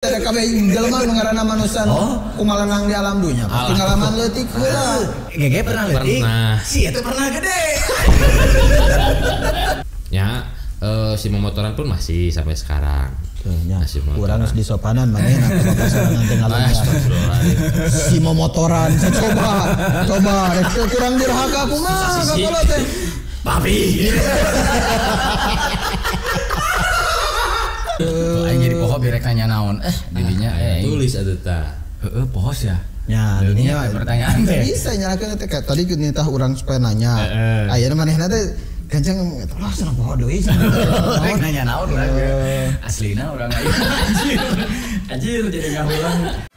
Ada kabeh jelema nu ngaranna manusia kumalanang di alam dunya. Pengalaman leutik heula. Gege pernah leutik. Si eta pernah gede. Ya, si memotoran pun masih sampai sekarang. Masih kurang di sopanan manehna papasan nanti ngalami. Si memotoran coba rek kurang dirhaka kumaha kakolo teh. Papi. Aing jadi poho berekanya naon didinya tulis atuh tah. Heeh pohos ya. Ya, didinya pertanyaan teh. Bisa nyalakeun teh tadi nitah urang supaya nanya. Ayeuna manehna teh kenceng lah cenah poho deui. Rek nanya naon urang. Aslina urang aya. Anjir jadi ngahulang.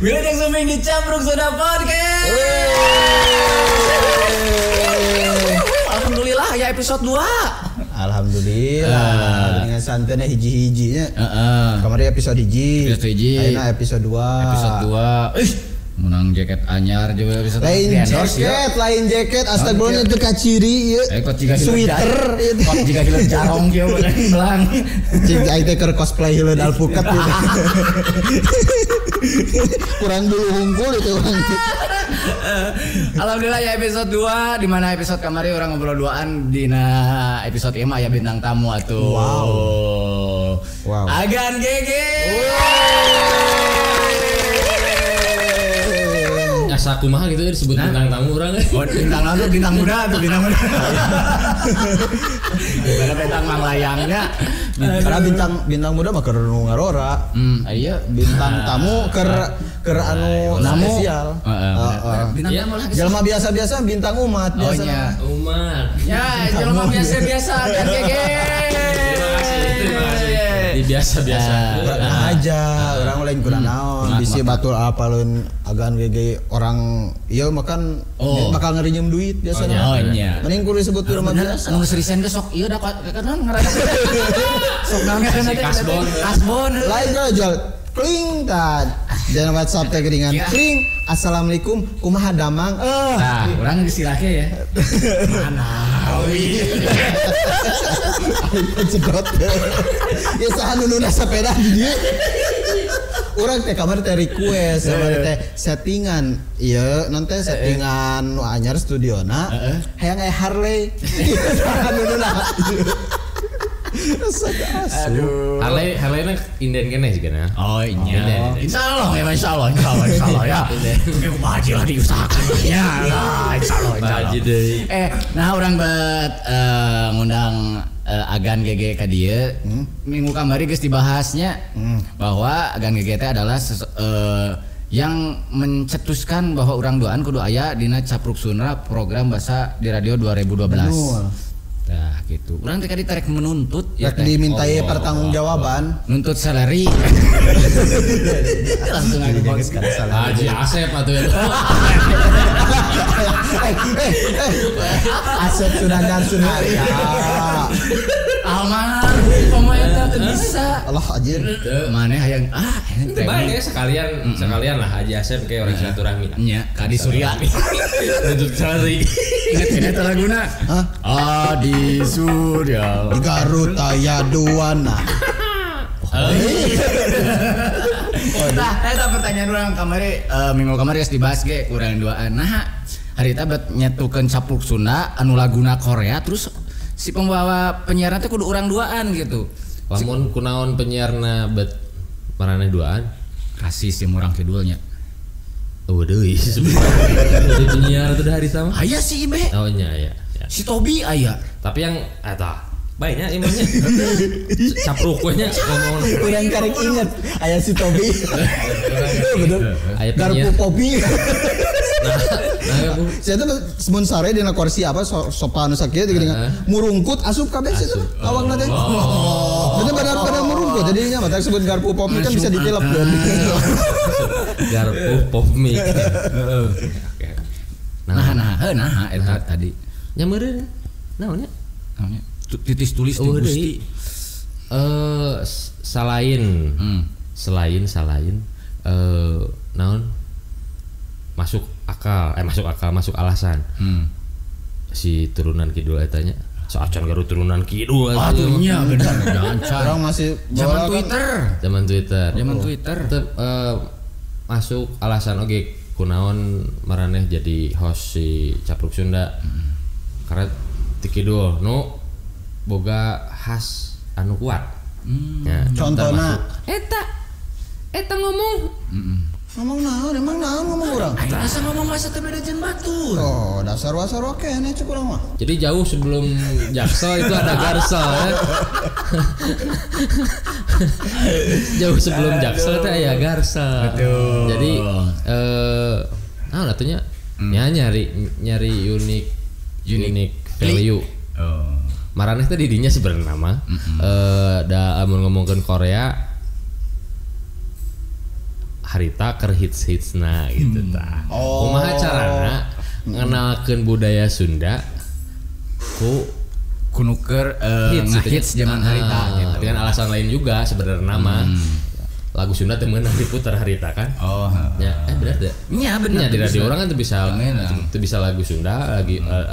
Wilujeng Suming di Capruk Sunda Podcast. Alhamdulillah ya episode 2. Alhamdulillah. Dengan santennya hiji-hijinya. Kemarin episode 1. Ayeuna episode 2. Episode 2. Menang jaket anyar juga episode lain jaket astagfirullah itu kaciri ieu. Kok jiga sweater ieu. Kok jiga kieu jarong kieu belang. Cing aing teh keur cosplay heula alpukat ieu. Kurang dulu hungkul itu orang. Alhamdulillah ya episode 2 di mana episode kemarin orang ngobrol duaan dina episode ieu aya bintang tamu atuh. Wow. Agan Gege. Asa kumaha gitu disebut bintang tamu urang. Oh, bintang tamu bintang muda tuh bintang muda. Karena bintang mang layangnya. Karena bintang muda mah keur nu ngarora. Iya bintang tamu keur anu spesial. Bintang tamu lagi. Jelema biasa-biasa bintang umat biasa. Umat. Ya, jelema biasa-biasa kan Gege. Biasa-biasa aja orang lain kurang naon bisi batul apalun agan gege orang ieu makan bakal ngerinjem duit biasanya. Oh iya. Mending kudu disebut rumah biasa. Anu serisen ge sok ieu da kadang ngarana. Sok naon kasbon. Lain kalau jual kling tad. Jangan WhatsApp teh geringan. Kling. Assalamualaikum. Kumaha damang? Nah, urang disilake ya. Manawi. Cedot. Ya saha nununa sepeda di dieu. Urang teh kamar teh request sama teh settingan. Ieu nanti settingan nu anyar studiona. Hayang aya Harley. Saha nununa. Aduh. Harley na inden kene sih kana. Oh iya. Insyaallah ya. Wajib lah diusahakan ya. Insyaallah. Nah orang buat ngundang Agan Gege ka dieu. Minggu kamari geus dibahasnya bahwa Agan Gege teh adalah yang mencetuskan bahwa orang duaan kudu aya dina Capruk Sunda program bahasa di radio 2012. Nah gitu. Urang teh kadi tarek menuntut ya dimintai pertanggungjawaban, nuntut salary. Langsung aja bos kan salary. Haji Asep atuh ya. Asep Sunandar Sunarya. Almar pemain teh bisa. Allah anjir. Maneh hayang bae sekalian lah Haji Asep kayak orang silaturahmi. Nya Kadi Surya. Nuntut salary. Ingat laguna. Adi Surya di Garut aya duana. Nah, eta pertanyaan urang kamari minggu kamari geus dibahas ge kurang duaan. Nah, harita bet nyetukeun Capruk Sunda anu laguna Korea terus si pembawa penyiaran teh kudu urang duaan gitu. Lamun kunaon penyiarna bet maraneh duaan? Kasih si urang kidulnya. Oh deui sebenarnya penyiar teh harita mah. Aya si Ibe. Oh nya ya. Si Tobi aya. Tapi yang eta baiknya imahnya Capruk we nya ngomong yang karek inget aya si Tobi. Betul. Garpu Popi. Saya tuh semun sare dina kursi apa sopan sakieu digeuningan murungkut asup kabeh situ awakna teh. Bener pada murungkut jadinya mah teh sebut garpu Popi kan bisa ditelepon. Garpu Popi. Nah eta tadi nya meureun naonnya titis tulis di Gusti. Selain naon masuk alasan si turunan kidul etanya sacan garu turunan kidul atunya bener orang masih zaman Twitter masuk alasan oge kunaon maraneh jadi host si Capruk Sunda karena ti kidul nu boga khas anu kuat ya, contohna eta ngomong ngomong urang asa ngomong masa teu beda jeung batur. oh dasar wasar oke nih cuk urang mah jadi jauh sebelum Jaksel itu ada Garsel ya. Jauh sebelum Jaksel itu aya Garsel. Betul. Jadi atunya nyari unique value. Maraneh teh didinya sebenarnya mah da amun ngomongkeun Korea harita keur hits-hitsna gitu tah. Kumaha carana ngenalkeun budaya Sunda ku nuker ngehits zaman harita gitu. Dengan alasan lain juga sebenarnya nama lagu Sunda teu meunang diputar harita kan. Ya, benar teh. Nya bener. Di radio orang kan teu bisa lagu Sunda,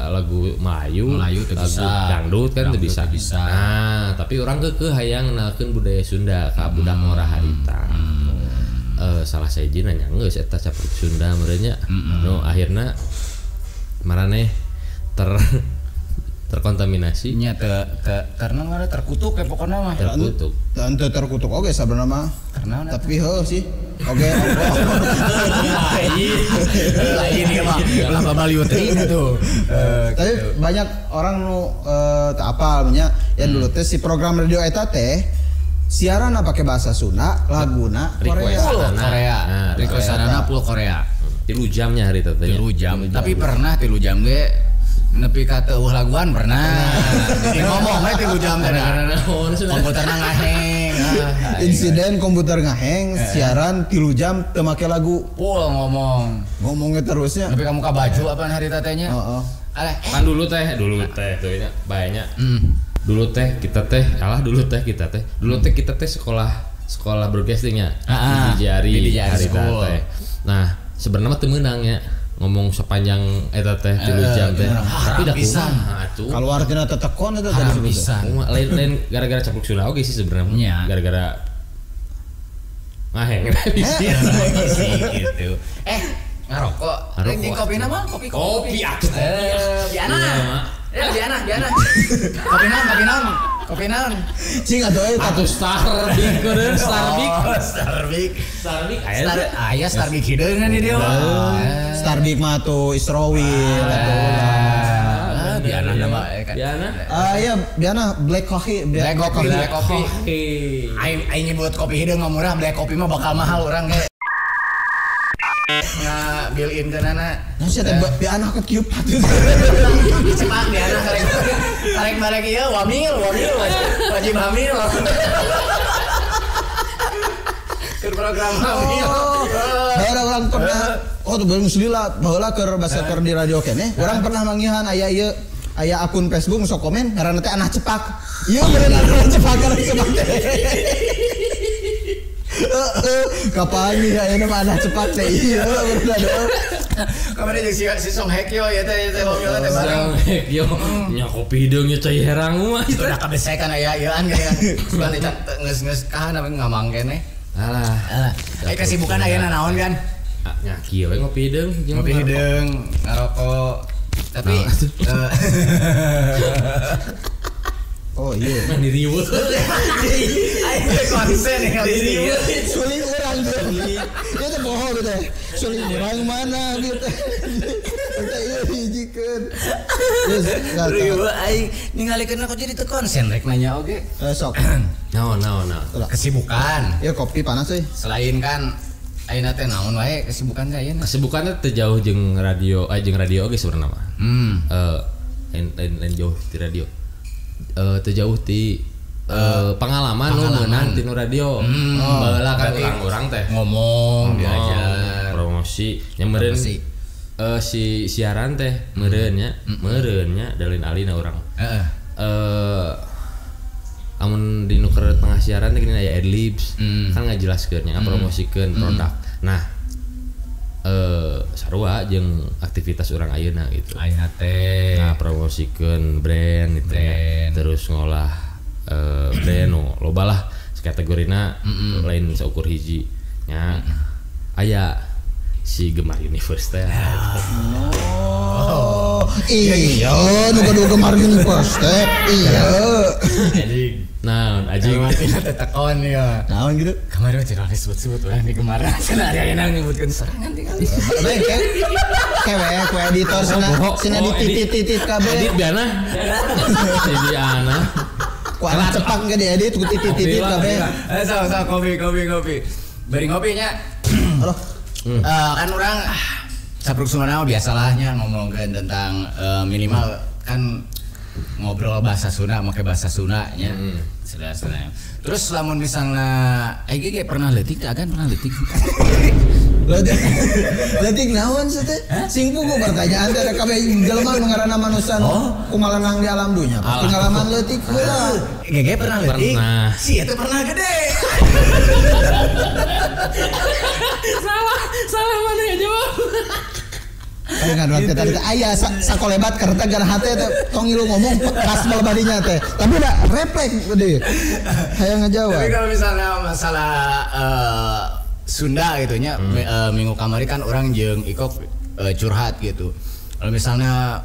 lagu Melayu teu bisa. Dangdut kan teu bisa. Nah, tapi orang keukeuh hayang ngenalkeun budaya Sunda ka budak ngora harita. Salah saji nanya geus eta Capruk Sunda meureunnya no akhirna maraneh terkontaminasi nya karena ngaran terkutuk pokona mah terkutuk oge sabenerna mah tapi heuh sih oge lain ieu mah lama baliut itu tapi banyak orang nu teu apal nya ya dulu teh si program radio eta teh siaran pakai bahasa Sunda, laguna Korea. Requestanana full Korea. 3 jamnya hari tetenya. 3 jam. Tapi pernah 3 jam ge nepi ka teu laguan pernah. Jadi ngomong we 3 jam karena komputerna ngaheng. Insiden komputer ngaheng, siaran 3 jam teu make lagu. Full Ngomongnya terusnya. Nepi ka muka baju apaan hari tatenya? Heeh. Kan dulu teh tuh nya banyak. Dulu teh kita teh sekolah broadcastingnya di Jari teh. Nah sebenarnya mah teu meunang nya ngomong sepanjang eta teh 3 jam teh. Tapi da kumaha atuh. Kalau artinya tetekon itu tadi pisan. Lain gara-gara Capruk Sunda oge sih sebenarnya. Gara-gara ngaheng gitu. Ngarokok. Ini kopi nama? Kopi atuh. Biana. Kopi naon? Cing atuh atuh Starbik keureun Starbik. Aya Starbik hideung kan di dieu. Starbik mah tuh Istrowil Biana nama Biana. Iya Biana Black Coffee. Aing nyebut kopi hideung mah murah, Black Coffee mah bakal mahal urang ge. Nga bill in ke nana nasi teh Biana ke kieup atuh cepat Biana karek balik ieu wamil wajib hamil ke program hamil baheula urang pernah tuh belum selila baheula keur basa keur di radio keneh urang pernah manggihan aya akun Facebook sok komen ngaranna teh Anak Cepak ieu beneran Anak Cepak karek cepak kapan nih ya nama Anak Cepat teh iya bener kemarin jeung si Song Hye Kyo ya teh ngomongna teh bareng Song Hye Kyo nya kopi hideung nya cai herang mah itu udah kabesekan aya ieuan geus geus kahan apa ngamang keneh alah kesibukan ayeuna naon kan nya kieu we ngopi hideung ngarokok tapi oh iya mah diriweuh aing konsen kali ini suling urang dia teh bohong teh suling urang mana gitu teh ieu hijikeun geus riweuh aing ningalikeun kok jadi teu konsen rek nanya oge sok naon kesibukan ya kopi panas euy selain kan ayeuna teh naon wae kesibukan teh ayeuna kesibukanna teu jauh jeung radio oge sebenarnya mah lain jauh di radio teu jauh ti pengalaman nu meunang ti radio. Baheula kan urang teh ngomong diajar promosi nya meureun si siaran teh meureunnya dalin alina urang. Amun di nuker tengah siaran teh gini aya adlibs kan ngajelaskeun nya ngapromosikeun produk. Nah sarua jeung aktivitas urang ayeuna gitu. Ayeuna teh ngapromosikeun brand gitu ya. Terus ngolah brand loba lah kategorina lain saukur hiji nya. Aya si Gemar Universe teh. Iya, nu Gemar Universe teh. Iya. Nah, anjing tina tetekon ya. Naon gitu? Kemarin tidak disebut-sebut urang di Gemar. Cenah aya yang nyebutkeun sorangan tinggal. Baik kan? Kewe editor sina dititit kabeh. Edit biana. Jadi ana. Ku anak cepak ge diedit ku titit kabeh. Sama kopi. Bari ngopinya. Aduh. Kan orang sapruk Sunda biasalahnya ngomongin tentang minimal kan ngobrol bahasa Sunda, make bahasa Sundanya. Sedasana. Terus lamun misalnya ge pernah leutik agan pernah leutik. Leutik naon sih teh? Sing pugu pertanyaan teh kabeh jelema nu ngaranna manusia kumalanang di alam dunya. Pengalaman leutik heula. Ge pernah leutik. Si eta pernah gede. Salah mana ya jawab. Kan waktu tadi aya sakolebat kereta gara hate teh tong ilu ngomong pas balbadinya teh. Tapi udah refleks gede. Hayang ngajawab. Tapi kalau misalnya masalah Sunda gitu nya minggu kamari kan orang jeung Iko curhat gitu. Kalau misalnya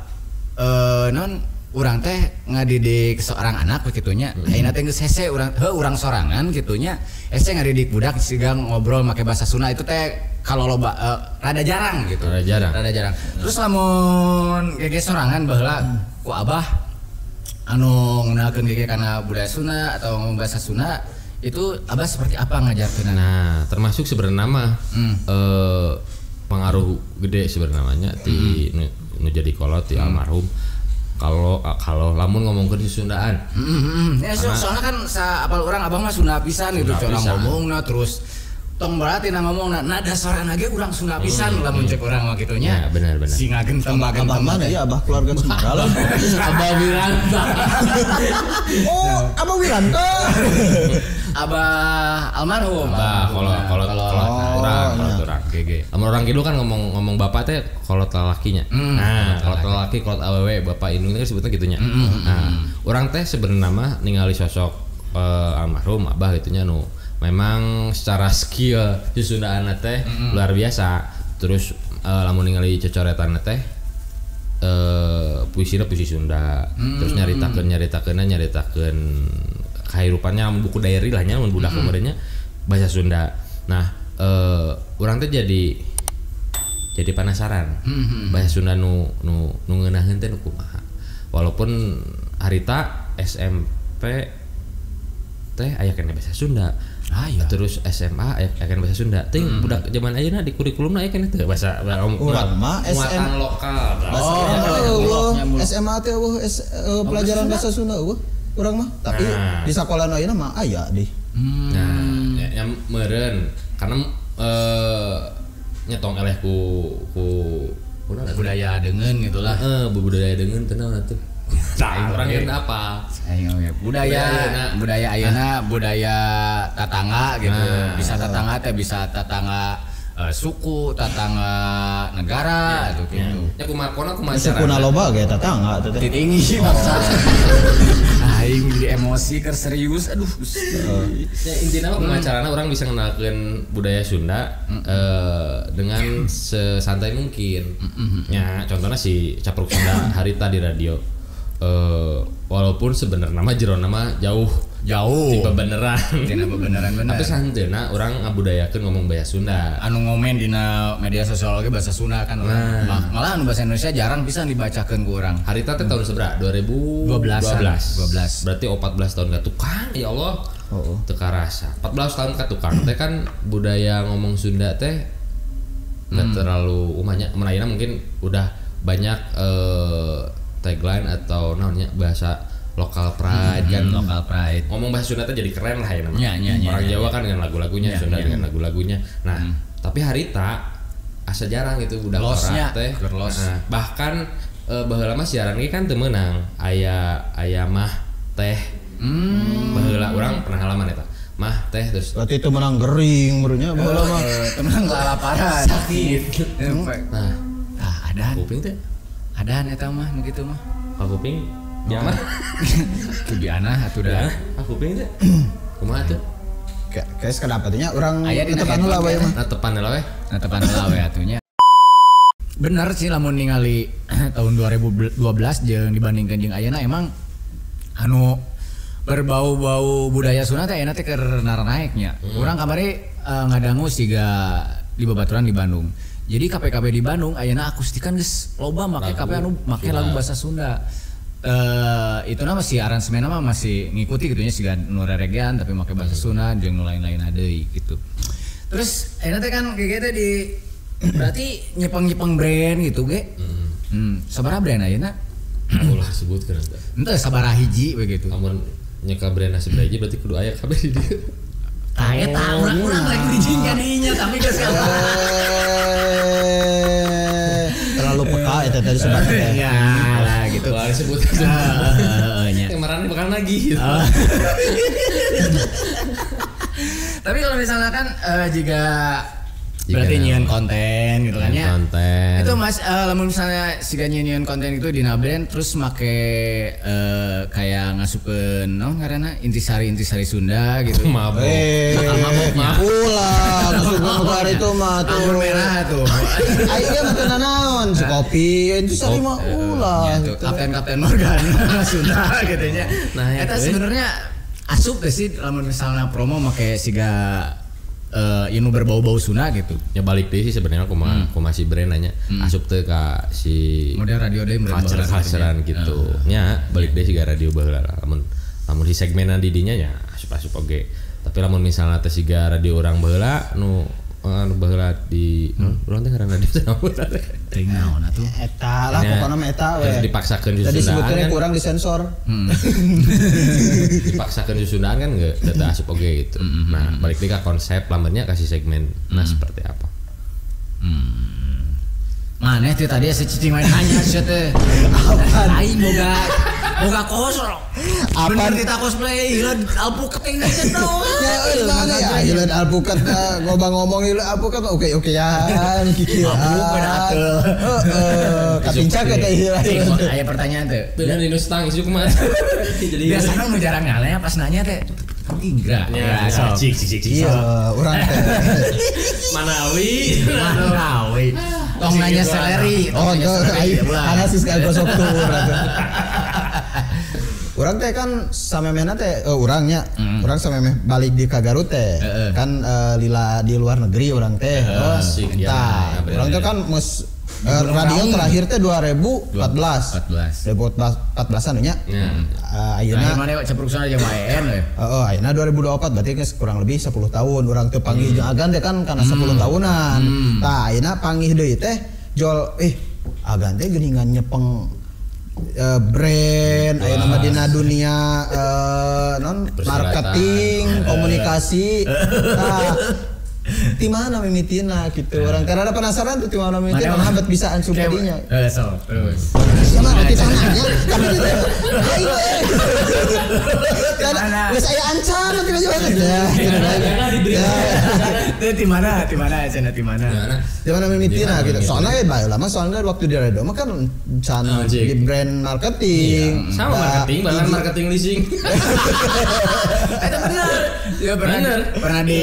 non urang teh ngadidik seorang anak begitunya ayeuna teh geus hese urang sorangan gitunya hese ngadidik budak siga ngobrol make bahasa Sunda itu teh kalau loba rada jarang gitu. Rada jarang. Terus lamun gege sorangan baheula ku abah anu ngenalkeun gege kana budaya Sunda atau ngomong bahasa Sunda itu abah seperti apa ngajarkeun? Nah, termasuk sebenarnya mah pengaruh gede sebenarnya ti nu jadi kolot ti almarhum. Kalau lamun ngomongkeun di Sundaan. Ya soalnya kan apal orang abang mah Sunda pisan gitu orang ngomongna terus tong berarti ngomongna nada suarana ge urang Sunda pisan lamun cek urang mah kitu nya. Ya benar. Singakeun tembakeun mana ya abah keluarga Sunda. Abah Wiranta. Oh, Abah Wiranta. Abah almarhum. Kalau orang GG. Lamun orang kidul kan ngomong bapak teh kolot lalakinya. Nah, kolot lalaki, kolot awewe, bapak indung kan sebutnya gitunya. Nah, orang teh sebenarnya mah ningali sosok almarhum abah gitunya nu memang secara skill di Sundaana teh luar biasa. Terus lamun ningali cocoretan teh puisina puisi Sunda. Terus nyaritakeun kahirupannya buku diary lah nya mun budak kemarinnya bahasa Sunda. Nah, urang teh jadi penasaran. Bahasa Sunda nu ngeunaheun teh nu kumaha. Walaupun harita SMP teh aya keneh bahasa Sunda. Terus SMA aya keneh bahasa Sunda. Teh budak zaman ayeuna di kurikulumna aya keneh teh bahasa urang mah muatan lokal. SMA teh pelajaran bahasa Sunda urang mah. Tapi di sakola ayeuna mah aya di. Nah, yang meureun karena nyetong eleh ku budaya deungeun gitulah. Budaya deungeun teh naon atuh? Orang yang apa? Budaya ayeuna budaya tatangga gitu. Bisa tatangga teh bisa tatangga suku, tatangga negara atau gitu. Ya kumaha sukuna loba ge tatangga teh. Titinggi maksa. Aing jadi emosi keur serius aduh. Ya intina mah kumacarana orang bisa ngenalkeun budaya Sunda dengan sesantai mungkin. Ya contohnya si Capruk Sunda harita di radio. Walaupun sebenarnya nama jero nama jauh tipe beneran bener. Tapi santeuna urang ngabudayakeun ngomong bahasa Sunda. Anu ngomen dina media sosial ge bahasa Sunda kan malah anu bahasa Indonesia jarang pisan dibacakeun ku urang. Harita teh tahun sabaraha? 2012. Berarti 14 tahun ka tukang ya Allah. Teu karasa. 14 tahun ka tukang teh kan budaya ngomong Sunda teh enggak terlalu umahnya. Ayeuna mungkin udah banyak tagline atau namanya bahasa lokal pride kan. Lokal pride. Ngomong bahasa Sunda teh jadi keren lah ya namanya. Orang Jawa kan dengan lagu-lagunya, Sunda dengan lagu-lagunya. Nah, tapi harita asa jarang gitu budak Losnya, ora teh. keur los. Bahkan baheula mah siaran ge kan teu meunang. Aya mah teh. Baheula urang pernah halaman eta. Mah teh terus Berarti itu menang gering berunya baheula mah. Temen kelaparan. Sakit. nah Ada. kuping teh. Ada eta mah nu kitu mah. Ka kuping dia mah. Tubiana atuh dah. Kuping teh. Kumaha tuh? Kayak kedapatnya orang Aya di tekan heula bae mah. Natepan heula we. Natepan heula we atunya. Bener sih lamun ningali tahun 2012 jeung dibandingkeun jeung ayeuna emang anu berbau-bau budaya Sunda teh ayeuna teh keur naiknya. Urang kamari ngadangu siga di babaturan di Bandung. Jadi KPKB di Bandung ayeuna akustikan geus loba make KP anu make lagu bahasa Sunda. Itu nama masih aransemen mah masih ngikuti gitunya siga nu reregean tapi make bahasa Sunda jeung nu lain-lain deui gitu. Terus ayeuna teh kan kayak gitu di berarti nyepeng brand gitu ge. Sabaraha brand ayeuna? Ulah sebutkeun eta. Henteu sabaraha hiji we gitu. Lamun nyeka brand nasi hiji berarti kudu aya kabeh di dieu. Eta urang rek dijing ka dinya tapi geus Terlalu peka eta tadi sebenarnya. Ya lah gitu. Wah disebut. Nya. Kemarin bakal lagi. Tapi kalau misalnya kan jika berarti nyian konten gitu kan ya. Konten. Itu Mas lamun misalnya siga nyian konten itu di Nabrand terus make kayak ngasupkeun naon ngaranna intisari Sunda gitu. Mabok. Ulah masuk itu mah tuh. Anggur merah tuh. Ayo mah teu naon, si kopi intisari mah ulah. Kapten Morgan Sunda gitu nya. Nah, eta sebenarnya asup sih lamun misalnya promo make siga nu berbau-bau Sunda gitu. Ya balik deh sih sebenarnya aku masih brand nanya asup teh ka si model radio deh culture-culturean gitu. Nya balik deh siga radio baheula lamun si segmenan di dinya nya asup-asup oge. Tapi lamun misalnya teh siga radio urang baheula nu baheula di urang teh ngaranna radio naon teh. Teuing naon atuh. Eta lah pokona mah eta we. Dipaksakeun di Tadi Sundaan sebutkeun kan. kurang disensor. Dipaksakeun di Sundaan kan enggak data asup oge gitu. Nah, balik deui ka konsep lamunnya kasih segmen seperti apa. Maneh teh tadi asa cicing main hanya sia teh. Aing boga kosong. Apa kita cosplay hileud alpuket teh tau. Ya hileud alpukat ngomong hileud alpukat oke-okean kikieuan. Heeh. Kapincak teh hileud. Aya pertanyaan teh. Dengan Linus tangis juga mah. Jadi biasanya nu jarang ngaleh pas nanya teh. Inggra. Ya, cik. Iya, urang teh. Manawi. Tong nanya seleri. Oh, ana sis gosok tur. Urang teh kan samemehna teh urangnya. Urang samemeh balik di ka Garut teh. Kan lila di luar negeri urang teh. Asik ya. Urang teh kan radio terakhir teh 2014. 2014-an nya. Ayeuna mana capruksan aja maen we. Heeh, ayeuna 2024 berarti geus kurang lebih 10 tahun urang teh panggih jeung Agan teh kan kana 10 tahunan. Tah ayeuna panggih deui teh jol Agan teh geuningan nyepeng brand ayeuna mah dina dunia marketing, komunikasi. Di mana mimitina gitu orang karena ada penasaran tuh di mana mimitina mahabat bisa ansup tadinya terus sama kita nanya tapi karena saya ancam nanti aja di mana di mana mimitina gitu soalnya lama soalnya waktu di radio mah kan di brand marketing sama marketing bahkan marketing leasing itu benar pernah di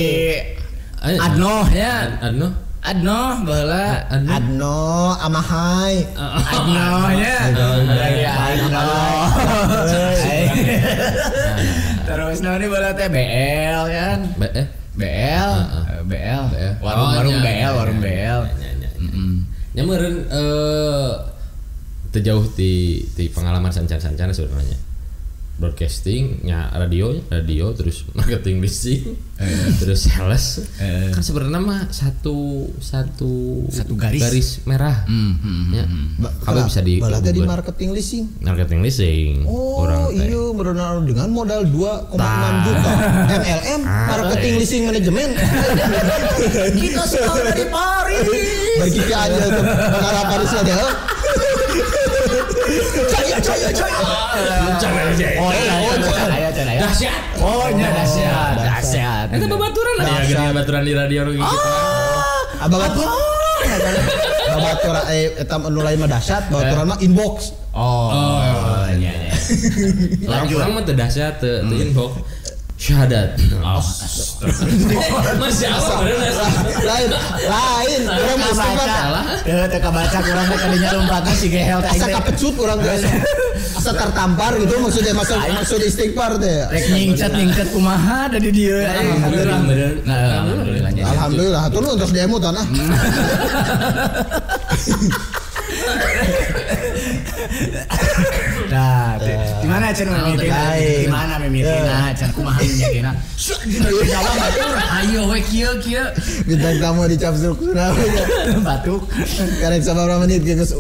Adno ya. Adno baheula Adno Amahai Adno ya. Adno. Terus ini baheula teh BL kan. BL. Warung BL. Nya meureun teu jauh ti pengalaman sancan-sancan sebenarnya. Broadcasting nya radio terus marketing leasing terus sales kan sebenarnya mah satu garis merah ya kalau bisa di marketing leasing orang iya berenang dengan modal 2,6 juta MLM marketing leasing manajemen kita sekarang di Paris Berkiki aja tuh mengarah Paris aja. Dahsyat. Oh, nya dahsyat. Itu babaturan ada gini babaturan di radio gitu. Babaturan eta anu lain mah dahsyat, babaturan mah inbox. Oh, nya. Orang mah teu dahsyat teu inbox. Syahadat. Masya Allah. Lain. Orang salah. Teu kabaca urang teh kadinya lompatna si gehel teh. Asa kapecut urang teh. Asa tertampar gitu maksudnya maksud istighfar teh. Rek nyingcet kumaha da di dieu. Alhamdulillah. Atuh nu untuk demo tanah. Nah, gimana Cen mimitina? Gimana mimitina? Cen kumaha mimitina? Ayo we kieu. Bintang tamu dicap surah. Batuk. Karek sabaraha menit geus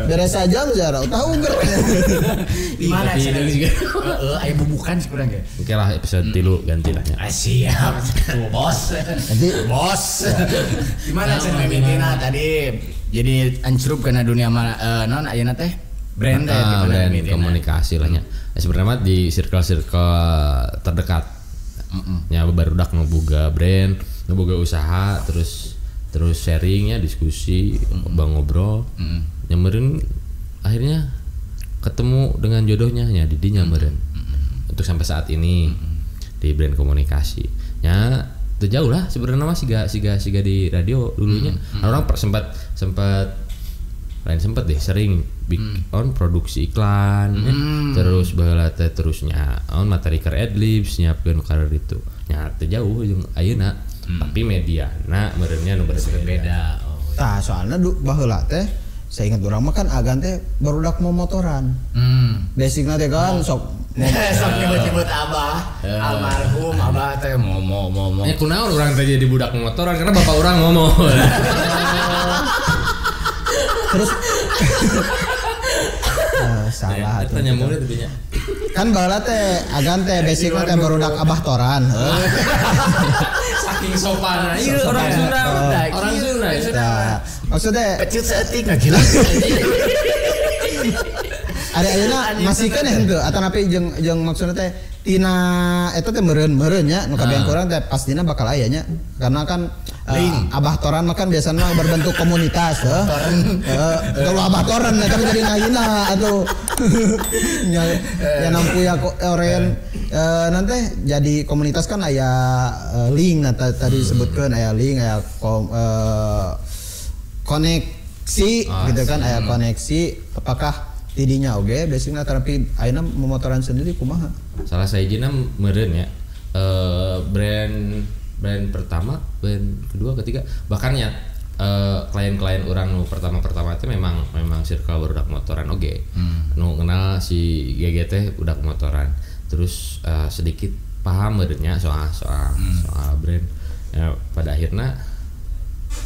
beres aja lu jara. Tahu ger. Gimana Cen? Aya bubukan sih kurang ge. Oke lah episode 3 ganti lah nya. Siap. Bos. Gimana Cen mimitina tadi jadi ancrup karena dunia non ayeuna teh brand komunikasi lah nya. Sebenarnya di circle terdekat. Nya barudak ngeboga brand, ngeboga usaha terus sharingnya diskusi, ngobrol. Nya meureun akhirnya ketemu dengan jodohnya nya di dinya meureun. Untuk sampai saat ini di brand komunikasi. Nya teu jauh lah sebenarnya mah siga di radio dulunya. Orang sempat deh sering on produksi iklan terus baheula teh terusnya on materi keur adlibs nyiapkeun karir itu nya teu jauh jeung ayeuna tapi mediana meureunnya nu berbeda. Tah soalna baheula teh saya ingat urang mah kan agan teh barudak mau motoran. Basicna teh kan sok nyebut abah almarhum abah teh mau ya kunaon urang teh jadi budak motoran karena bapak urang ngomong. Terus salah atuh nyambung teh dinya. Kan baheula teh agan teh basicna teh barudak abah toran. Saking sopan ieu orang Sunda. Orang Sunda. Maksudnya pecut seetik gila. Ada ayeuna masih kan henteu atanapi jeung maksudna teh tina eta teh meureun nya nu kabean kurang teh pastina bakal aya nya karena kan abah toran mah kan biasana berbentuk komunitas kalau abah toran kan jadi ngayina atuh nya nampu ya oren nanti jadi komunitas kan aya link tadi disebutkeun aya link aya koneksi gitu kan aya koneksi apakah tidinya oge basicna tapi ayeuna memotoran sendiri kumaha salah saejina meureun ya brand pertama brand kedua ketiga bahkan ya klien-klien orang nu pertama itu memang circle budak motoran oge nu kenal si GGT budak motoran terus sedikit paham meureunnya soal brand ya, pada akhirnya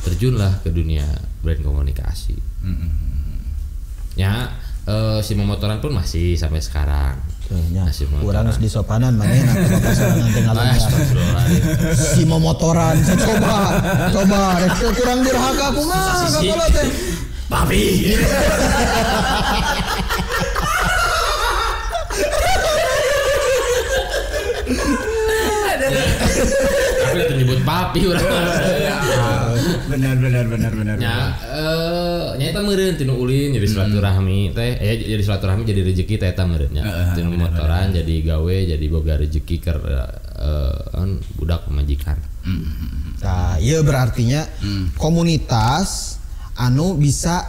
terjunlah ke dunia brand komunikasi ya si memotoran pun masih sampai sekarang. Kurang harus disopanan manehna bapak nanti ngalah. Si memotoran coba rek kurang durhaka kumaha kagola teh. Papi. Tapi itu nyebut papi urang. Benar. Ya, nyata meureun tinu ulin jadi silaturahmi teh, jadi silaturahmi jadi rezeki teh eta meureun nya. Tinu motoran jadi gawe jadi boga rezeki keur budak pemajikan. Nah, ieu berartinya komunitas anu bisa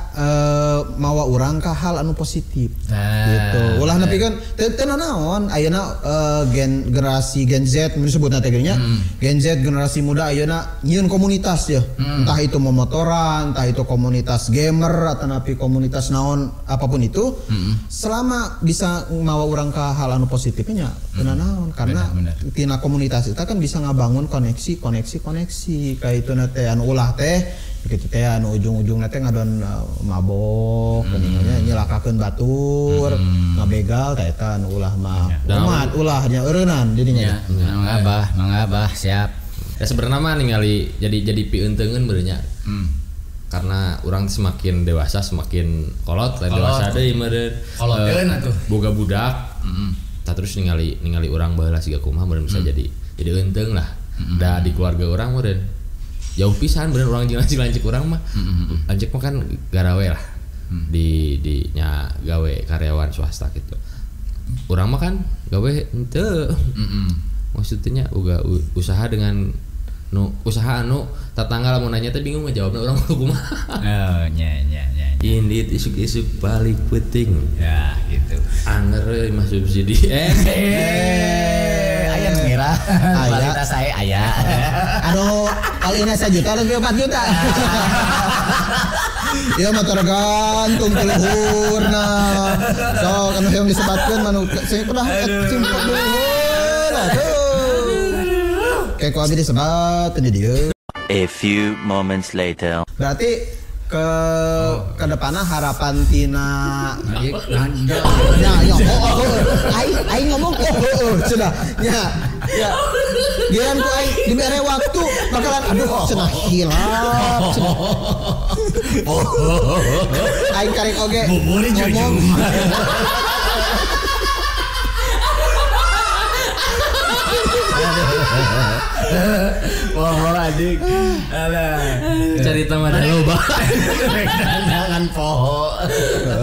mawa urang ka hal anu positif gitu. Ulah nepi kan teu naon ayeuna generasi Gen Z disebutna teh nya. Gen Z generasi muda ayeuna nyieun komunitas ya. Entah itu memotoran, entah itu komunitas gamer atau napi komunitas naon apapun itu. Selama bisa mawa urang ka hal anu positifnya teu naon karena tina komunitas kita kan bisa ngabangun koneksi kayak itu teh anu ulah teh gitu teh anu ujung-ujungna teh ngadon mabok geuningannya nyelakakeun batur ngabegal teh eta anu ulah mah umat ulahnya eureunan jadinya Mang Abah siap Ya sebenarnya mah ningali jadi pieunteugeun beurnya. Karena orang semakin dewasa semakin kolot dewasa deui meureun. Kolotkeun atuh. Boga budak. Terus ningali urang baheula siga kumaha meureun bisa jadi eunteung lah. Da di keluarga urang meureun. Jauh pisan bener urang jeung lanceuk urang mah. Lanceuk mah kan garawe lah. Di nya gawe karyawan swasta gitu. Urang mah kan gawe henteu. Maksudnya usaha dengan usaha tetangga lamun nanya teh bingung ngejawabna urang kumaha. Oh nya. Ini isuk-isuk balik penting. Ya gitu. Anger mah subsidi. Aya ngira kualitas saya aya. Aduh, kali ini 1 juta lebih 4 juta. Iya mah tergantung ke luhurna. So, kan yang disebutkeun manu sing kudah simpel luhur. Kayak kok abi disebat di dieu. A few moments later. Berarti ke depannya harapan tina aing ngomong cenah ya giliran ku aing dibere waktu bakalan aduh cenah hilap aing karek oge ngomong wah adik Cerita mah da loba. Dengan poho.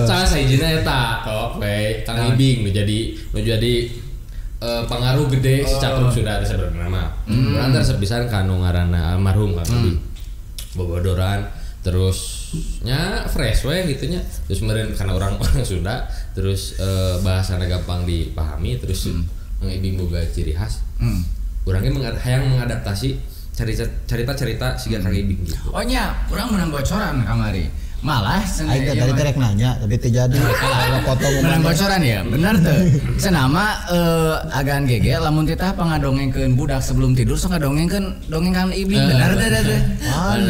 Salah sahijina eta kok we Kang Ibing nu jadi pengaruh gede si Cakruk Sunda sebenarnya mah. Urang teh sepisan kanu ngaranna almarhum Kang Ibing. Bobodoran terus nya fresh we gitu nya. Terus meureun kana orang Sunda terus bahasana gampang dipahami terus Kang Ibing boga ciri khas. Urangnya hayang mengadaptasi cerita siga Kang Ibing gitu. Oh nya, urang menang bocoran kamari. Malah aing tadi terek nanya tapi teu jadi. Kalau foto menang bocoran ya, bener teu. Cenama agan gege lamun teh pangadongengkeun budak sebelum tidur sok ngadongengkeun dongeng Kang Ibing bener teh.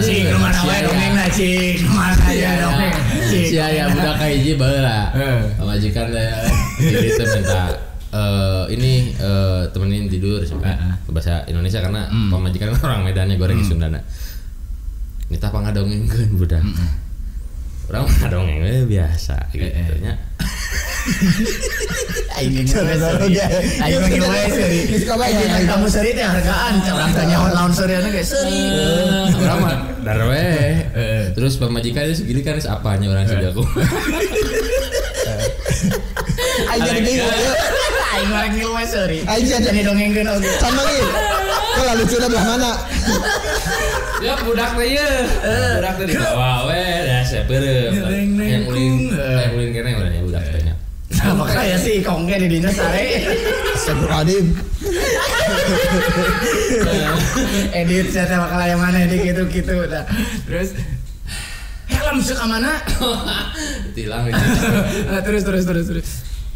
Cing mana wae dongengna cing. Mana ya dongeng. Si aya budak ka hiji baheula. Pamajikan di teh minta ini temenin tidur bahasa Indonesia karena pemajikan orang Medannya goreng Sundana. Nita pangadongengkeun budak. Urang ngadongeng biasa gitu nya. Aing manggil wae seuri. Kamu seuri teh hargaan, urang teh nyaho naon seuriana ge seuri. Urang mah darwe. Terus pemajikan itu segini kan apanya orang sejago. aing jadi bingung. Aing manggil wae seuri. Aing jadi dongengkeun oge. Sama ge. Kalau lucuna belah mana? Ya budak teh ye. Budak teh dibawa we da sabeureuh. Yang ulin kene urang budak teh nya. Nah, makanya sih kongge di dinas sare. Astagfirullahaladzim. Edit saya bakal yang mana edit gitu. Nah, terus helm suka mana? Tilang Terus.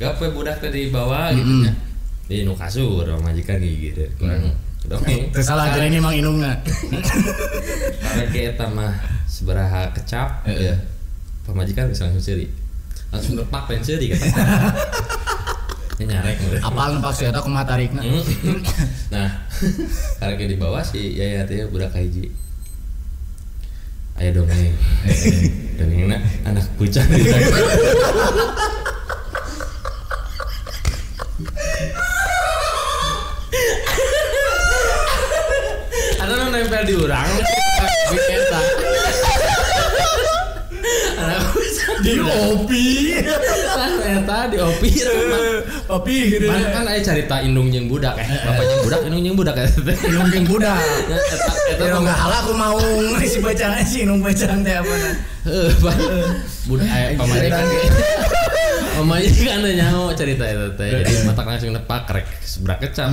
Gape budak teh dibawa gitu nya. Di nu kasur majikan gitu. Kurang dongeng. Terus salah aja ini mang inungna. Karena kita mah seberaha kecap, pemajikan bisa langsung ceri, langsung lepak pengen ceri kata. Nyarek. Apal nempak sih atau kumaha tarikna. Nah, karena di bawah si Yaya teh budak hiji. Aya dongeng. Dongengna anak kucang ditanya. Nempel di urang kita di opi ternyata di opi gitu kan aya carita indung jeung budak bapak jeung budak indung jeung budak indung jeung budak eta enggak halah aku mau si bacaan si indung bacaan teh apa budak aya pamajikan teh nyaho cerita eta teh jadi matak langsung nepak rek seberak kecap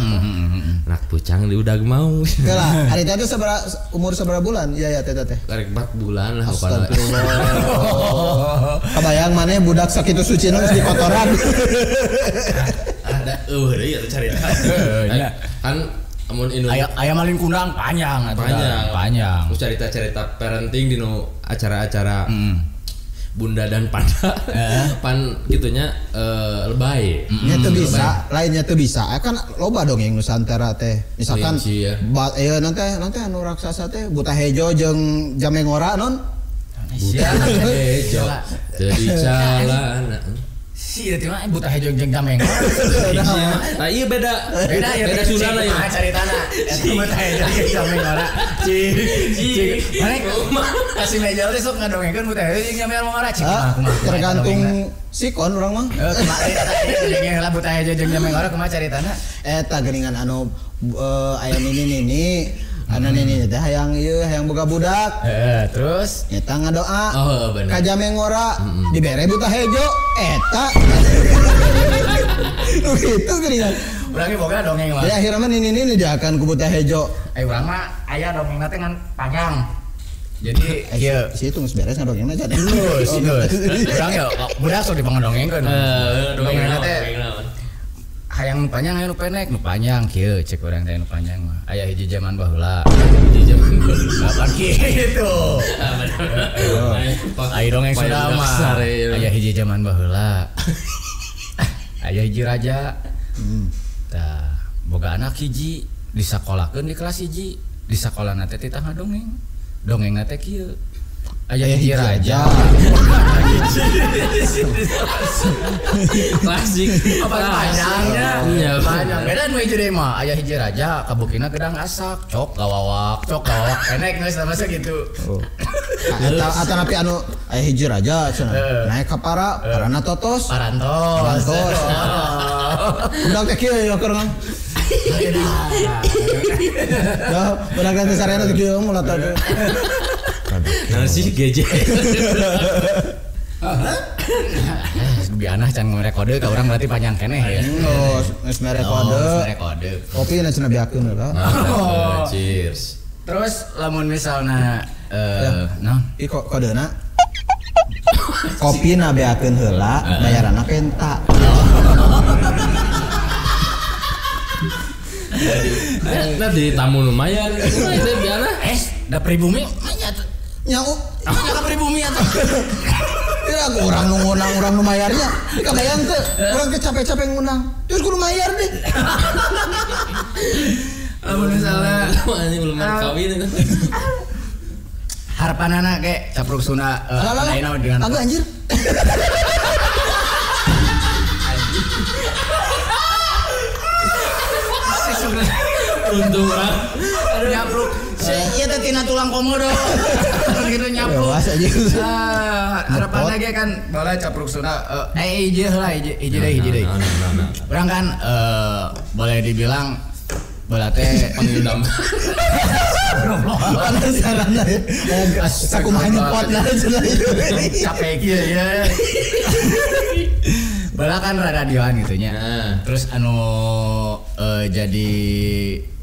anak pucang di udag mau lah hari tadi umur seberapa bulan ya teh rek 4 bulan lah kebayang mana budak sakitu suci nang di kotoran ada ieu cerita kan amun Indonesia aya maling kundang panjang terus cerita parenting di acara-acara bunda dan panda pan gitunya lebay. Nya teu bisa, lainnya teu bisa. Kan loba dong yang Nusantara teh. Misalkan nanti anu raksasa teh buta hejo jeung jamengora non. Buta hejo jadi jalan. Si itu mah buta hejo jeung jamengora. Nah iya beda Sunda lah ya. Cari tanah. Buta hejo jeung jamengora. Cik. Mana kasih meja teh sok ngadongengkeun buta hejo jeung jamengora. Cik kumaha. Tergantung sikon urang mah. Kumaha lah buta hejo jeung jamengora kumaha cari tanah. Eta geuningan anu aya nini anu nini teh hayang boga budak. Terus Eta ngadoa. Oh bener. Ka jamengora dibere buta hejo eta. Gitu geuningan. urang ge boga dongeng mah. Jadi akhirnya mah nini dia akan ku buta hejo. Urang mah aya dongengna teh ngan panjang. Jadi ieu si itu geus beres ngadongengna jadi. Geus. Urang ya budak sok dipangdongengkeun. Dongengna teh hayang nu panjang hayang nu pendek, nu panjang kieu cek urang teh nu panjang mah. Aya hiji zaman baheula. Hiji zaman baheula. Kapan kitu? Aya dongeng Sunda mah. Aya hiji zaman baheula. Aya hiji raja. Tah, boga anak hiji disakolakeun di kelas hiji. Di sakolana teh titah ngadongeng. Dongengna teh kieu. Aya hiji raja. Klasik. Apa panjangnya? Iya, panjang. Beda nu hiji deui mah, aya hiji raja kabukina gedang asak, cok gawawak. Enek geus sama gitu. Oh. Atau napi anu aya hiji raja cenah. Naik ka parana totos. Parantos. Udah teh kieu ya keur ngan. Ya, budak teh sarena teh kieu mulat teh. Nah sih geje. Bianah can ngerekode ka urang berarti panjang keneh ya. Oh, geus Ngerekode. Kopi na cenah beakeun heula. Cheers. Terus lamun misalna naon? Kodena kopi na beakeun heula, bayaranna penta. Nah di tamu lumayan. Itu biana. Da pribumi Nya ka pribumi atuh. Ya urang nu ngunang urang nu mayarnya. Kabayang teu, urang capek-capek ngunang. Terus kudu mayar deh. Lamun misalna Anjing belum kawin itu. harapanana ge capruk Sunda lainna dengan agak anjir. Untung lah. Nyapruk. Ieu teh tina tulang komodo. Gitu nyapruk. Harapanna ge kan bala capruk Sunda hiji deui. Urang kan boleh dibilang bala teh pangidam. Sarana ya. Sakumaha nyepot lah cenah ieu. Capek kieu ya. Bala kan radioan gitu nya. Terus anu jadi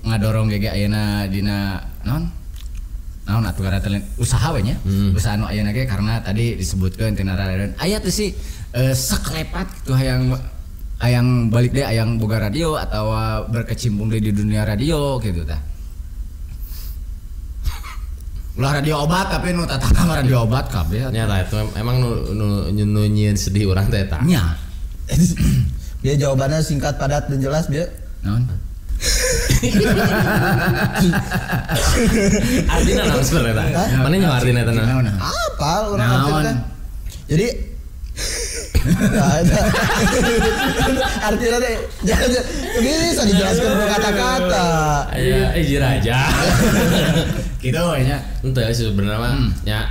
ngadorong ge ayeuna dina naon atuh ngaran usaha we nya. Usaha anu ayeuna ge karena tadi disebutkeun tina radioan. Aya teh sih saklepat gitu hayang balik deh hayang boga radio atau berkecimpung di dunia radio gitu tah. Ulah radio obat tapi nu tatang radio obat kabeh. Nya tah itu emang nu nyieun sedih urang teh tah. Nya. Dia jawabannya singkat, padat, dan jelas dia. Naon? Artinya naon sebenarnya? Mana yang artinya itu? Apa orang artinya? Jadi artinya deh, bisa dijelaskan berkata-kata. Ya, hiji raja. Gitu ya. Itu ya sebenarnya nya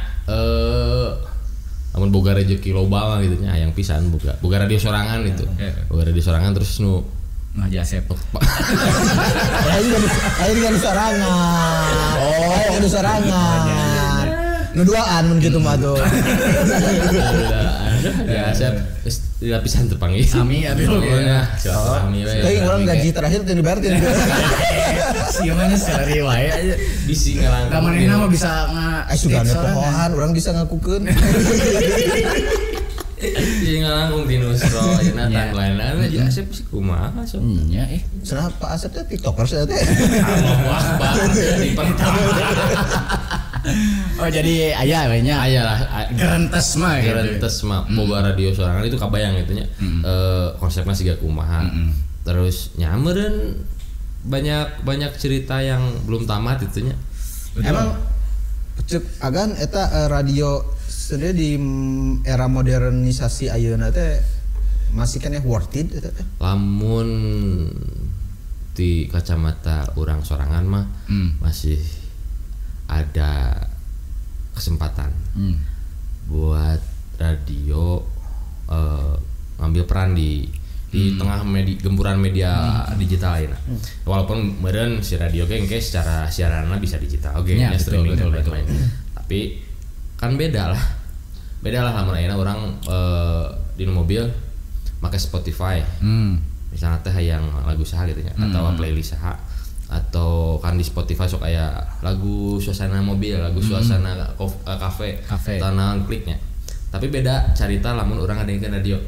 namun boga rezeki loba mah gitu nya hayang pisan boga radio sorangan gitu. Boga radio sorangan terus nu ngajasep. Aing kan sorangan. Oh, ada sorangan. Nu duaan mun kitu mah tuh. Ya, saya lapisan terpanggil. Sami abi pokona. Sami we. Teuing urang gaji terakhir teu dibayar teh. Sieu mah salary wae aja. Bisi ngarang. Da manehna mah bisa Sudah ada pohoan, urang bisa ngakukeun. Jadi ngalangkung di Nusro, ayeuna tagline-na aja Asep sih kumaha so. Nya Cenah Pak Asep teh TikToker saya teh. Allah Akbar. Di pertama. Oh jadi aya we nya. Aya lah Gerentes mah gitu. gerentes mah boga radio sorangan itu kabayang gitu nya. Konsepnya siga kumaha. Terus nyameureun banyak cerita yang belum tamat itu nya. Emang cek agan eta radio sebenarnya di era modernisasi ayeuna teh masih kan worth it eta teh. Lamun di kacamata orang sorangan mah masih ada kesempatan buat radio ngambil peran di tengah gempuran media digital ini. Walaupun meureun si radio ge secara siaranna bisa digital oke Ya, streaming betul. dan lain-lain. Tapi kan beda lah lamun ayeuna orang di mobil make Spotify. Misalnya teh yang lagu saha gitu nya atau playlist saha atau kan di Spotify sok aya lagu suasana mobil, lagu suasana kafe atau naon kliknya. Tapi beda carita lamun urang ngadengkeun radio.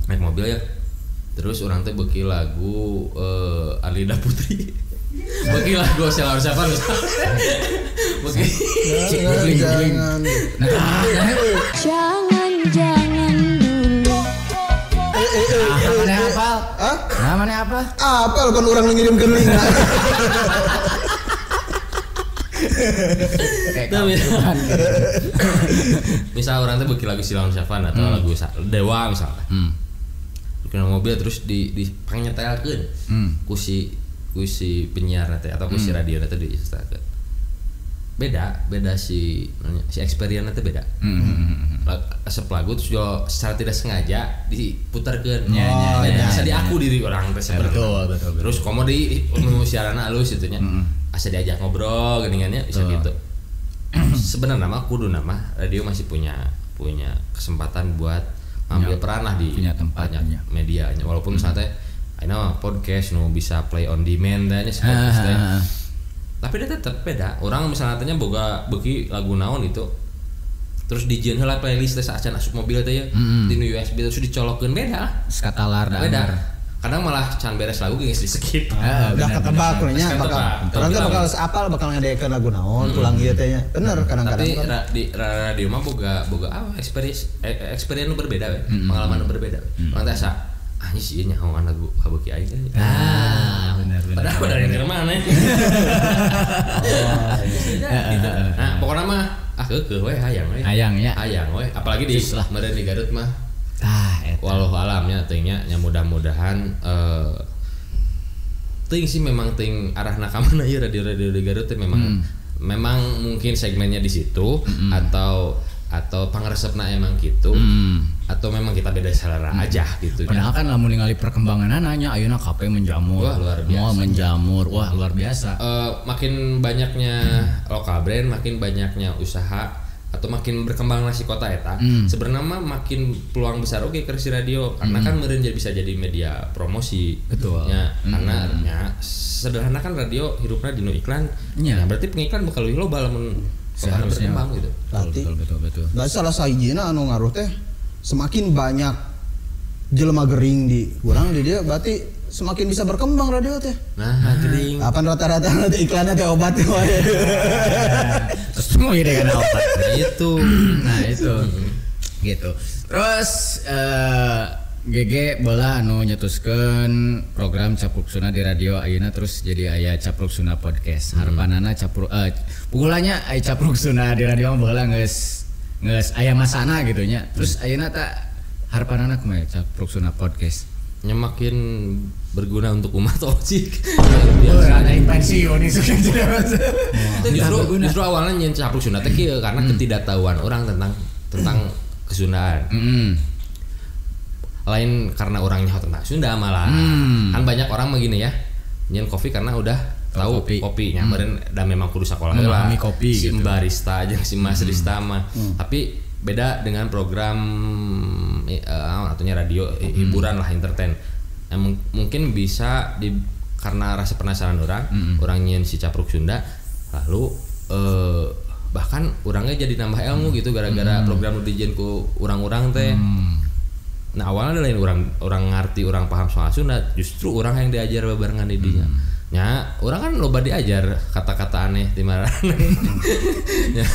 Naik mobil ya. Terus urang teh beuki lagu Arlida Putri. Beuki lagu Sheila Safa. Beuki Jangan. Jangan dulu. Namanya apa? Hah? Namanya apa? Apa kan orang ngirim ke link. Misal orang tuh beuki lagu Silon Savan atau lagu Dewa misalnya. Kena mobil terus di pengen nyetelkeun ku si penyiar teh atau ku si radio teh disetelkeun. Beda si experience teh beda. Asap lagu terus yo secara tidak sengaja diputarkeun. Beda asa di aku diri orang teh sebenarnya. Betul. Terus komo di siaranna alus itu nya. Asa diajak ngobrol geuningannya bisa gitu. Sebenarnya mah kudu nama radio masih punya kesempatan buat ambil peran lah di punya tempat banyak medianya walaupun misalnya ayeuna podcast nu bisa play on demand nya seperti itu. Tapi dia tetap beda. Orang misalnya tanya boga beuki lagu naon itu terus dijieun heula playlist teh sacan asup mobil teh ya di USB terus dicolokkeun beda. Skatalar dan Beda. Kadang malah can beres lagu geus di skip. Udah ketebak nya bakal apal bakal ngadekeun lagu naon ulang ieu teh nya. Bener kadang-kadang. Tapi di radio mah boga experience nu berbeda we. Pengalaman nu berbeda. Orang teh asa anjing sih nyahoan lagu kabeuki aing. benar. Padahal yang mana? Nah, pokoknya mah keukeuh we hayang we. Hayang we. Apalagi di meureun di Garut mah. Eta. Walau alamnya teuingnya nya mudah-mudahan teuing sih memang teuing arahna ka mana ieu radio-radio di Garut teh memang mungkin segmennya di situ atau pangaresepna emang gitu atau memang kita beda selera aja gitu. Padahal kan lamun ningali perkembangan nanya ayeuna kafe menjamur, Wah, luar biasa. mall menjamur, wah luar biasa. Makin banyaknya lokal brand, makin banyaknya usaha atau makin berkembang si kota eta sebenarnya mah makin peluang besar oke ke si radio karena kan meureun bisa jadi media promosi. Betul. Ya, karena ya sederhana kan radio hirupna dino iklan. Ya. Berarti pengiklan bakal lebih loba lamun Seharusnya berkembang gitu. Betul. Berarti salah sahijina anu ngaruh teh semakin banyak jelema gering di urang di dia berarti semakin bisa berkembang radio teh. Nah, gering. Apaan rata-rata nanti iklannya teh obat teh wae. Terus mau ide kan obat. Itu. Nah itu gitu. Terus GG bola anu nyetuskeun program Capruksuna di radio ayeuna terus jadi aya Capruksuna podcast. Harapanana pukulanya aya Capruksuna di radio mah bola geus aya masana gitu nya. Terus ayeuna tak harapanana kumaha Capruksuna podcast. Nya makin berguna untuk umat ojik. Ada yang pensiun itu kan Justru awalnya nyen Capruksuna teh kieu karena ketidaktahuan orang tentang kesundaan. Lain karena orangnya tentang Sunda malah. Kan banyak orang begini ya. Nyen kopi karena udah tahu kopinya. Meureun da memang kudu sakola heula. Kopi si gitu. barista jeung si Mas Rista mah. Tapi beda dengan program ataunya radio hiburan lah entertain. Mungkin bisa karena rasa penasaran orang nyen si Capruk Sunda lalu bahkan orangnya jadi nambah ilmu gitu gara-gara program nu dijieun ku urang-urang teh. Nah awalnya lain orang ngerti orang paham soal Sunda justru orang yang diajar babarengan di dinya. nya orang kan loba diajar kata-kata aneh di mana. Ya.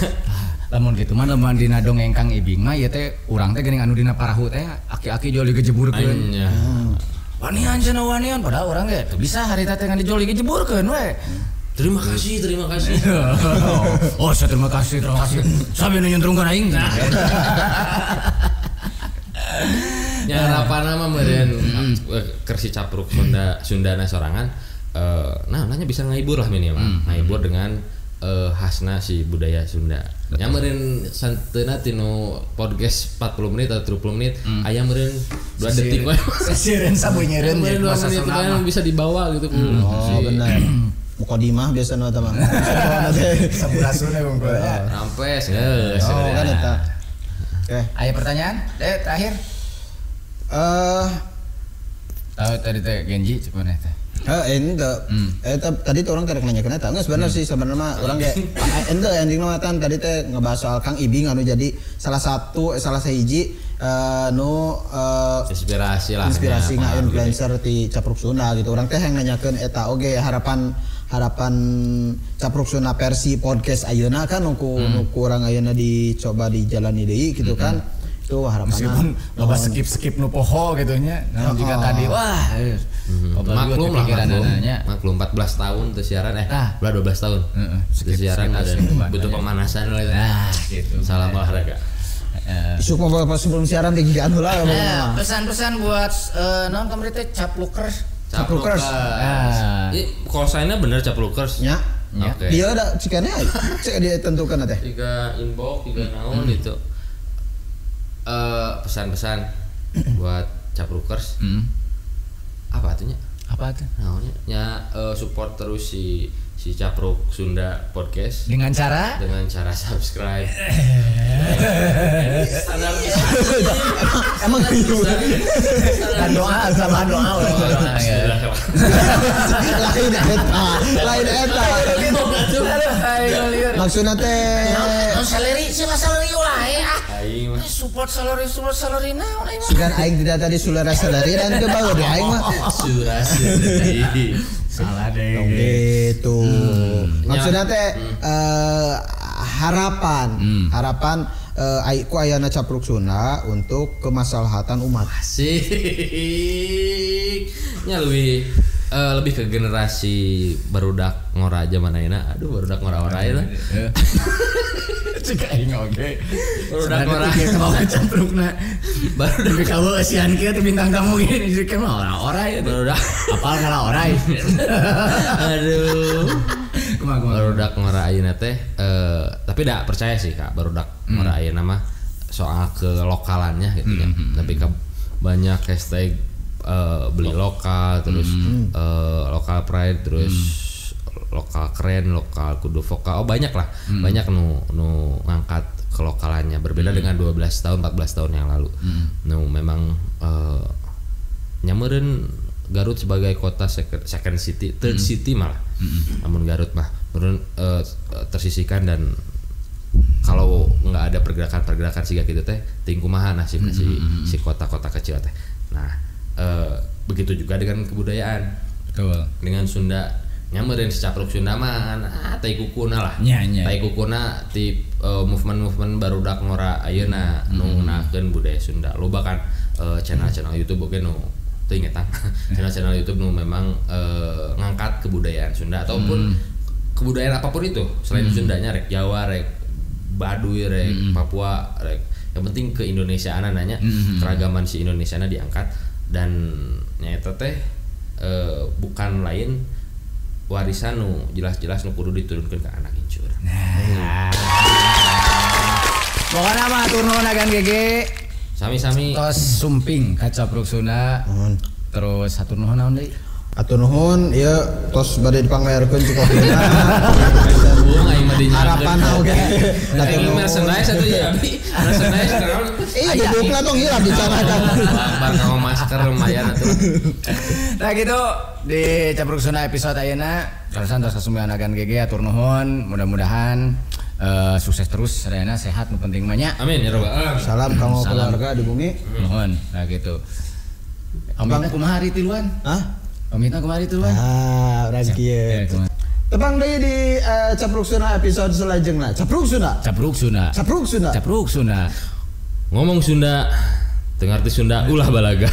Lamun kitu mah lamun dina dongeng Kang Ibing mah ya teh urang teh geuning anu dina parahu teh aki-aki joli gejeburkeun. Anya. Wanian cenah wanian padahal urang ge teu bisa harita teh ngan dijoli gejeburkeun we. Terima kasih. Oh, terima kasih. Sabi nu nyuntrungkeun aing. Ya harapan mah meureun keur si capruk Sundana sorangan nanya bisa ngahibur lah minimal. Ngahibur dengan khasna si budaya Sunda. Nya meureun santeuna tinu podcast 40 menit atau 30 menit aya meureun 2 detik we. Sesireun sabunyereun jadi masa menit bisa dibawa gitu. Oh benar. Mukadimah biasana eta mah. Sampurasun bungkul. Rampes geus. Oh kan eta. Oke. Aya pertanyaan? Terakhir. Tahu tadi teh Genji cuman teh. Ente. Tadi tuh orang kadang nanyakeun eta. Geus bener sih sebenarnya mah urang ge ente endingna mah tadi teh ngebahas soal Kang Ibing anu jadi salah sahiji inspirasi nge-influencer di Capruk Sunda gitu. Urang teh yang nanyakeun eta oge harapan Capruk Sunda versi podcast ayeuna kan nuku urang ayeuna dicoba dijalani deui gitu kan. Itu harapanna. Meskipun loba skip nu poho gitu nya. Nah, jika tadi wah maklum 14 tahun teu siaran 12 tahun. Teu siaran ada butuh pemanasan lah gitu. Salam olahraga. Isuk mah sebelum siaran tinggi anu lah. Pesan-pesan buat non kamari teh Caplukers. Kalau saya bener Caplukers. Nya. Oke. Dia ada cikane cek dia tentukan teh. 3 inbox, 3 naon gitu. Pesan-pesan buat Caplukers. Apa artinya? Apa tuh? Naonnya? Nya support terus si Capruk Sunda podcast dengan cara subscribe. Emang gitu. Dan doa sama doa. Lain eta. Maksudna teh salary wae Aing support salary naon aing. sugan aing tidak tadi sulera salary dan teu bawa deh aing mah. Salah deh. Gitu. Maksudnya teh harapan ku ayana Capruk Sunda untuk kemaslahatan umat. Asik. Nya lebih ke generasi barudak ngora zaman ayeuna. Aduh barudak ngora-ngora ayeuna. Cek aing oge. Barudak ngora mau Caprukna. Barudak kawu asian kieu teh bintang tamu gini cek mah ora-ora ya. Barudak apal ngala ora. Aduh. Kumaha Barudak ngora ayeuna teh tapi dak percaya sih Kak barudak ngora ayeuna mah soal kelokalannya gitu ya. Tapi banyak hashtag beli lokal terus lokal pride terus lokal keren lokal kudu vokal banyak lah banyak nu ngangkat kelokalannya berbeda dengan 12 tahun 14 tahun yang lalu. Memang nyameureun Garut sebagai kota second city third city malah namun Garut mah tersisihkan dan kalau nggak ada pergerakan siga gitu teh ting kumaha nasib si kota-kota kecil teh. Nah begitu juga dengan kebudayaan. Betul. Dengan Sunda nyameureun si Capruk Sunda mah tai kukuna lah. Tai kukuna ti movement barudak ngora ayeuna nu ngeunakeun budaya Sunda. Loba kan channel YouTube oge nu teu ingetan. Channel YouTube nu memang ngangkat kebudayaan Sunda ataupun kebudayaan apapun itu selain Sundanya rek Jawa rek Baduy rek Papua rek yang penting ke Indonesiaan nanya keragaman si Indonesiana diangkat dan nyata teh bukan lain warisan nu jelas-jelas nu kudu diturunkeun ke anak incur. Pokoknya mah atur nuhun agan gege. Sami-sami. Tos sumping ka Capruk Sunda. Terus atur nuhun naon deui? Atur nuhun ieu tos bade dipanglayarkeun cukup dina. Harapan oge. Tapi merchandise atuh ya abi. Merchandise naon? Iya dudukna tong hilap dicanakan. Bar ngomong masker lumayan atuh. Nah gitu di Capruk Sunda episode ayeuna terusan tos kasumbean agan gege atur nuhun mudah-mudahan sukses terus sadayana sehat nu penting mah nya. Amin ya rabbal. Salam kanggo keluarga di bumi. Nuhun. Nah gitu. Ambang kumaha hari tiluan? Hah? Pamitna kemari tuh, Bang. Orang kieu. Tepang deui di Capruk Sunda episode selanjutnya. Capruk Sunda. Capruk Sunda. Capruk Sunda. Capruk Sunda. Ngomong Sunda, teu ngarti Sunda ulah balaga.